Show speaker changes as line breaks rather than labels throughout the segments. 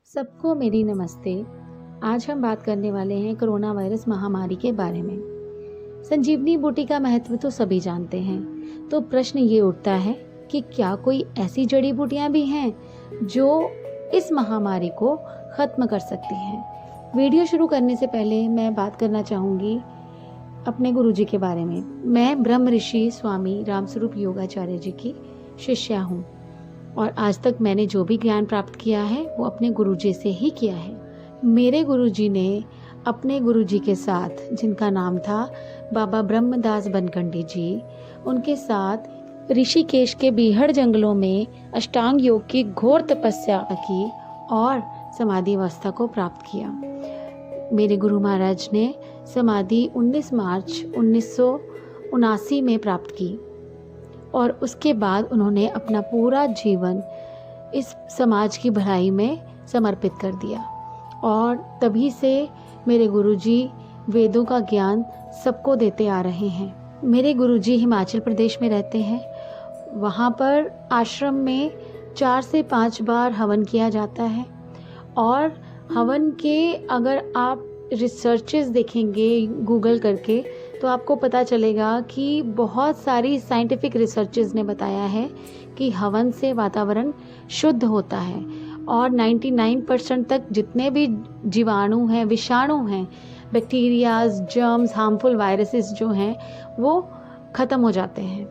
सबको मेरी नमस्ते। आज हम बात करने वाले हैं कोरोना वायरस महामारी के बारे में। संजीवनी बूटी का महत्व तो सभी जानते हैं, तो प्रश्न ये उठता है कि क्या कोई ऐसी जड़ी बूटियां भी हैं जो इस महामारी को खत्म कर सकती हैं। वीडियो शुरू करने से पहले मैं बात करना चाहूँगी अपने गुरुजी के बारे में। मैं ब्रह्म ऋषि स्वामी रामस्वरूप योगाचार्य जी की शिष्या हूँ और आज तक मैंने जो भी ज्ञान प्राप्त किया है वो अपने गुरुजी से ही किया है। मेरे गुरुजी ने अपने गुरुजी के साथ, जिनका नाम था बाबा ब्रह्मदास बनखंडी जी, उनके साथ ऋषिकेश के बीहड़ जंगलों में अष्टांग योग की घोर तपस्या की और समाधि अवस्था को प्राप्त किया। मेरे गुरु महाराज ने समाधि 19 मार्च 1979 में प्राप्त की और उसके बाद उन्होंने अपना पूरा जीवन इस समाज की भलाई में समर्पित कर दिया और तभी से मेरे गुरुजी वेदों का ज्ञान सबको देते आ रहे हैं। मेरे गुरुजी हिमाचल प्रदेश में रहते हैं। वहाँ पर आश्रम में 4 से 5 बार हवन किया जाता है और हवन के अगर आप रिसर्चेस देखेंगे गूगल करके तो आपको पता चलेगा कि बहुत सारी साइंटिफिक रिसर्चेस ने बताया है कि हवन से वातावरण शुद्ध होता है और 99% तक जितने भी जीवाणु हैं, विषाणु हैं, बैक्टीरियाज, जर्म्स, हार्मफुल वायरसेस जो हैं वो ख़त्म हो जाते हैं।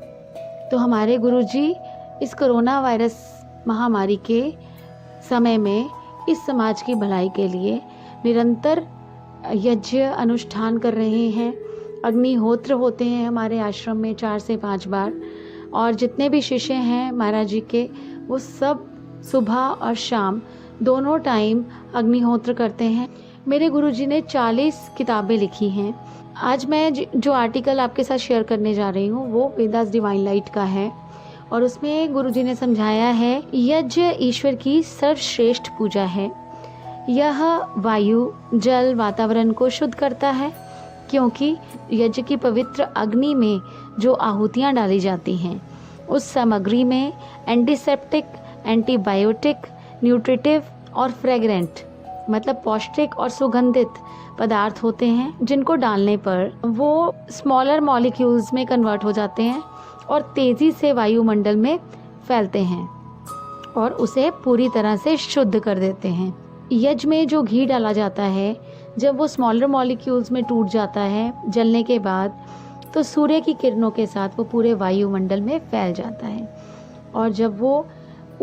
तो हमारे गुरुजी इस कोरोना वायरस महामारी के समय में इस समाज की भलाई के लिए निरंतर यज्ञ अनुष्ठान कर रहे हैं। अग्निहोत्र होते हैं हमारे आश्रम में 4 से 5 बार और जितने भी शिष्य हैं महाराज जी के वो सब सुबह और शाम दोनों टाइम अग्निहोत्र करते हैं। मेरे गुरुजी ने 40 किताबें लिखी हैं। आज मैं जो आर्टिकल आपके साथ शेयर करने जा रही हूँ वो वेदास डिवाइन लाइट का है और उसमें गुरुजी ने समझाया है यज्ञ ईश्वर की सर्वश्रेष्ठ पूजा है। यह वायु, जल, वातावरण को शुद्ध करता है क्योंकि यज्ञ की पवित्र अग्नि में जो आहुतियाँ डाली जाती हैं उस सामग्री में एंटीसेप्टिक, एंटीबायोटिक, न्यूट्रिटिव और फ्रेग्रेंट मतलब पौष्टिक और सुगंधित पदार्थ होते हैं जिनको डालने पर वो स्मॉलर मॉलिक्यूल्स में कन्वर्ट हो जाते हैं और तेज़ी से वायुमंडल में फैलते हैं और उसे पूरी तरह से शुद्ध कर देते हैं। यज्ञ में जो घी डाला जाता है जब वो स्मॉलर मॉलिक्यूल्स में टूट जाता है जलने के बाद तो सूर्य की किरणों के साथ वो पूरे वायुमंडल में फैल जाता है और जब वो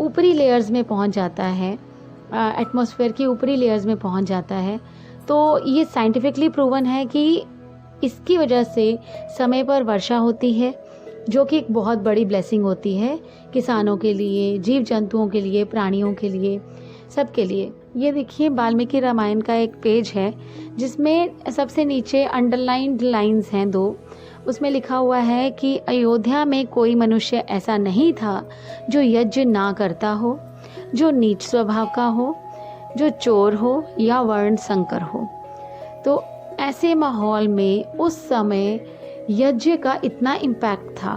ऊपरी लेयर्स में पहुंच जाता है, एटमॉस्फेयर की ऊपरी लेयर्स में पहुंच जाता है, तो ये साइंटिफिकली प्रूवन है कि इसकी वजह से समय पर वर्षा होती है जो कि एक बहुत बड़ी ब्लेसिंग होती है किसानों के लिए, जीव जंतुओं के लिए, प्राणियों के लिए, सबके लिए। ये देखिए वाल्मीकि रामायण का एक पेज है जिसमें सबसे नीचे अंडरलाइंड लाइंस हैं 2। उसमें लिखा हुआ है कि अयोध्या में कोई मनुष्य ऐसा नहीं था जो यज्ञ ना करता हो, जो नीच स्वभाव का हो, जो चोर हो या वर्ण संकर हो। तो ऐसे माहौल में उस समय यज्ञ का इतना इम्पैक्ट था।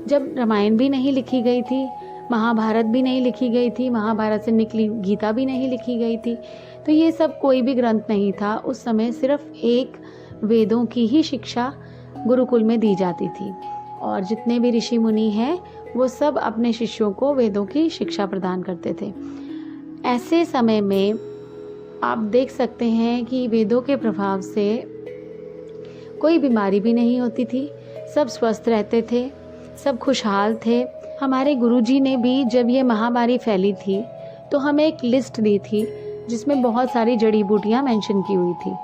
जब रामायण भी नहीं लिखी गई थी, महाभारत भी नहीं लिखी गई थी, महाभारत से निकली गीता भी नहीं लिखी गई थी, तो ये सब कोई भी ग्रंथ नहीं था। उस समय सिर्फ एक वेदों की ही शिक्षा गुरुकुल में दी जाती थी और जितने भी ऋषि मुनि हैं वो सब अपने शिष्यों को वेदों की शिक्षा प्रदान करते थे। ऐसे समय में आप देख सकते हैं कि वेदों के प्रभाव से कोई बीमारी भी नहीं होती थी, सब स्वस्थ रहते थे, सब खुशहाल थे। हमारे गुरुजी ने भी जब ये महामारी फैली थी तो हमें एक लिस्ट दी थी जिसमें बहुत सारी जड़ी बूटियाँ मेंशन की हुई थी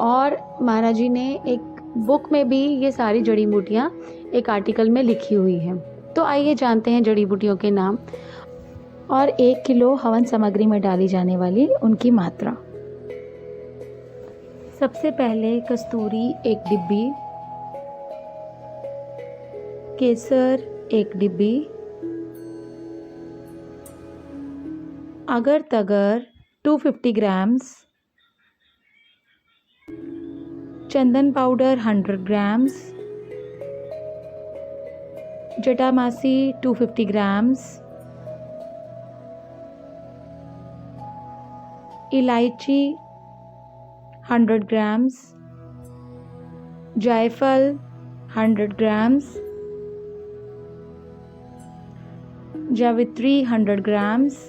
और महाराज जी ने एक बुक में भी ये सारी जड़ी बूटियाँ एक आर्टिकल में लिखी हुई हैं। तो आइए जानते हैं जड़ी बूटियों के नाम और 1 किलो हवन सामग्री में डाली जाने वाली उनकी मात्रा। सबसे पहले कस्तूरी 1 डिब्बी, केसर 1 डिब्बी, अगर तगर 250 ग्राम्स, चंदन पाउडर 100 ग्राम्स, जटामासी 250 ग्राम्स, इलायची 100 grams, जायफल 100 grams, जावित्री 100 grams,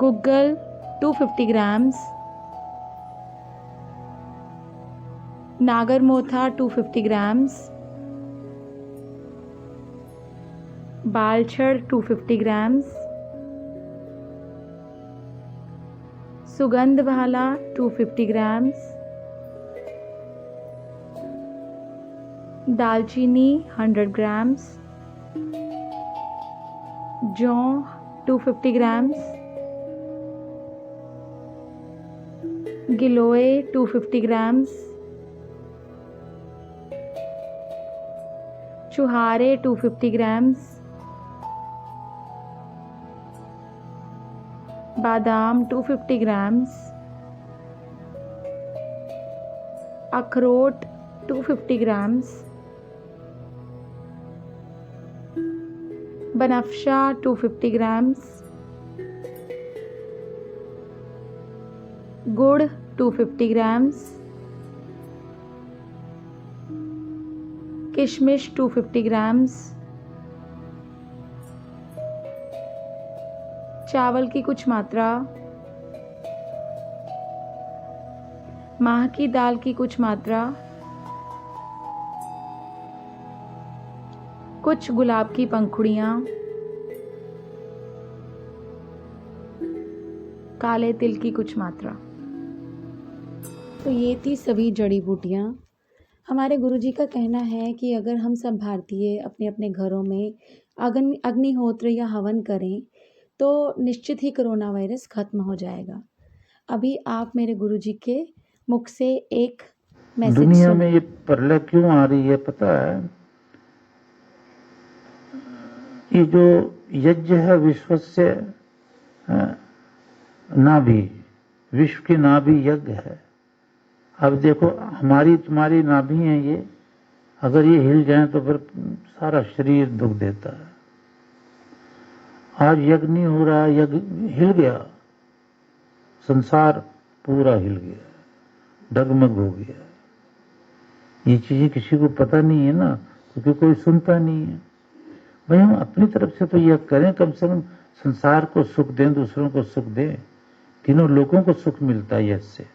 गुग्गल 250 grams, नागरमोथा 250 grams, बालछड़ 250 grams, सुगंध भाला 250 grams, दालचीनी 100 grams, जौं 250 grams, गिलोय 250 grams, चुहारे 250 grams, बादाम 250 grams, अखरोट 250 grams, बनफशा 250 grams, गुड़ 250 grams, किशमिश 250 grams, चावल की कुछ मात्रा, माह की दाल की कुछ मात्रा, कुछ गुलाब की पंखुड़ियाँ, काले तिल की कुछ मात्रा। तो ये थी सभी जड़ी बूटियाँ। हमारे गुरुजी का कहना है कि अगर हम सब भारतीय अपने अपने घरों में अग्निहोत्र या हवन करें तो निश्चित ही कोरोना वायरस खत्म हो जाएगा। अभी आप मेरे गुरुजी के मुख से एक मैसेज
दुनिया में ये प्रलय क्यों आ रही है पता है? ये जो यज्ञ है विश्व से नाभि, विश्व की नाभि यज्ञ है। अब देखो हमारी तुम्हारी नाभि है ये, अगर ये हिल जाए तो फिर सारा शरीर दुख देता है। आज यज्ञ नहीं हो रहा, यज्ञ हिल गया, संसार पूरा हिल गया, डगमग हो गया। ये चीजें किसी को पता नहीं है ना, क्योंकि कोई सुनता नहीं है। भाई हम अपनी तरफ से तो यह करें, कम से कम संसार को सुख दें, दूसरों को सुख दें। तीनों लोगों को सुख मिलता है इससे।